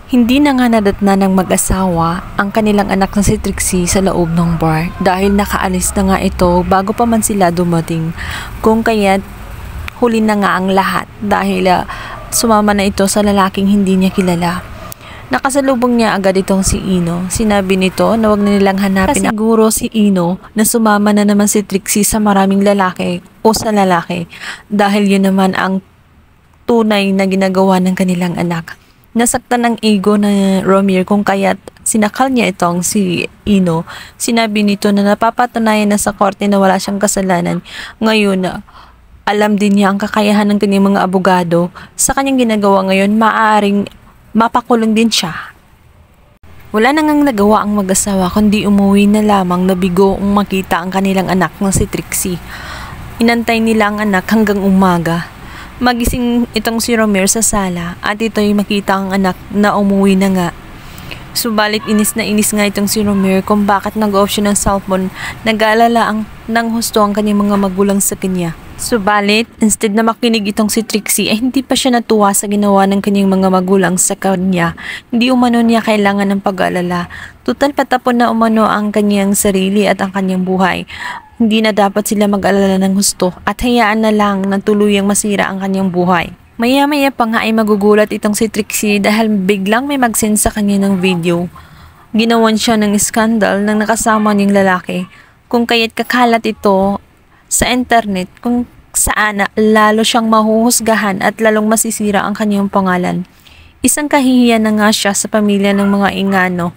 Hindi na nga nadatna ng mag-asawa ang kanilang anak na si Trixie sa loob ng bar dahil nakaalis na nga ito bago pa man sila dumating. Kung kaya't huli na nga ang lahat dahil sumama na ito sa lalaking hindi niya kilala. Nakasalubong niya agad itong si Ino. Sinabi nito na wag na nilang hanapin siguro si Ino na sumama na naman si Trixie sa maraming lalaki o sa lalaki dahil yun naman ang tunay na ginagawa ng kanilang anak. Nasaktan ng ego na Romir kung kaya't sinakal niya itong si Ino. Sinabi nito na napapatunayan na sa korte na wala siyang kasalanan. Ngayon, alam din niya ang kakayahan ng kanyang mga abogado. Sa kanyang ginagawa ngayon, maaaring mapakulong din siya. Wala na ngang nagawa ang mag-asawa kundi umuwi na lamang na bigoong makita ang kanilang anak na si Trixie. Inantay nila ang anak hanggang umaga. Magising itong si Romir sa sala at ito'y makita ang anak na umuwi na nga. Subalit inis na inis nga itong si Romir kung bakit nag-off siya ng cellphone. Nag-aalala ng husto ang kanyang mga magulang sa kanya. Subalit, instead na makinig itong si Trixie ay hindi pa siya natuwa sa ginawa ng kanyang mga magulang sa kanya. Hindi umano niya kailangan ng pag-aalala. Tutal patapon na umano ang kanyang sarili at ang kanyang buhay. Hindi na dapat sila mag-alala ng husto at hayaan na lang na tuluyang masira ang kanyang buhay. Maya-maya pa nga ay magugulat itong si Trixie dahil biglang may mag-send sa kanya ng video. Ginawan siya ng skandal ng nakasama niyang lalaki kung kaya't kakalat ito sa internet kung saan lalo siyang mahuhusgahan at lalong masisira ang kanyang pangalan. Isang kahihiyan na nga siya sa pamilya ng mga Ingano.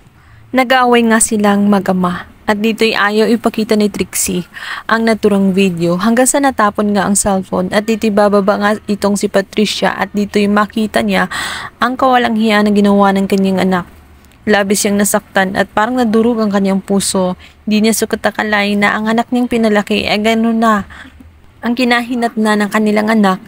Nag-aaway nga silang mag-ama. At dito'y ayaw ipakita ni Trixie ang naturang video hanggang sa natapon nga ang cellphone at dito'y bababa nga itong si Patricia at dito'y makita niya ang kawalang hiya na ginawa ng kanyang anak. Labis siyang nasaktan at parang nadurog ang kanyang puso. Hindi niya sukat akalain na ang anak niyang pinalaki ay gano'n na ang kinahinat na ng kanilang anak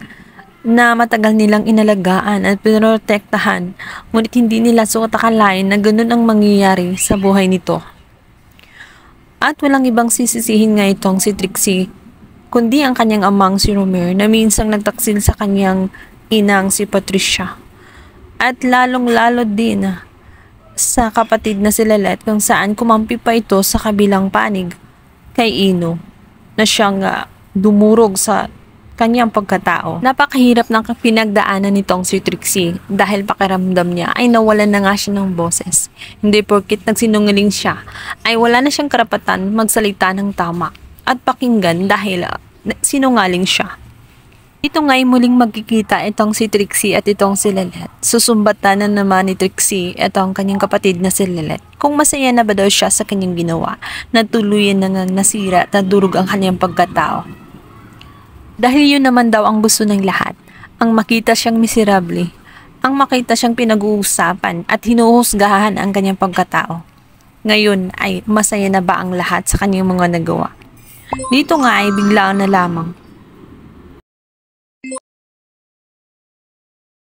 na matagal nilang inalagaan at pinoprotektahan. Ngunit hindi nila sukat akalain na gano'n ang mangyayari sa buhay nito. At walang ibang sisisihin nga itong si Trixie, kundi ang kanyang amang si Romir na minsang nagtaksil sa kanyang inang si Patricia. At lalong-lalo din sa kapatid na si Lelet kung saan kumampi pa ito sa kabilang panig kay Ino na siyang dumurog sa kanyang pagkatao. Napakahirap ng pinagdaanan nitong si Trixie dahil pakiramdam niya ay nawalan na nga siya ng boses. Hindi porkit nagsinungaling siya ay wala na siyang karapatan magsalita ng tama at pakinggan dahil sinungaling siya. Dito nga'y muling magkikita itong si Trixie at itong si Lelet. Susumbatan na naman ni Trixie itong kanyang kapatid na si Lelet kung masaya na ba daw siya sa kanyang ginawa na tuluyan na ngang nasira at nadurog ang kanyang pagkatao. Dahil yun naman daw ang gusto ng lahat, ang makita siyang miserable, ang makita siyang pinag-uusapan at hinuhusgahan ang kanyang pagkatao. Ngayon ay masaya na ba ang lahat sa kanyang mga nagawa? Dito nga ay biglaan na lamang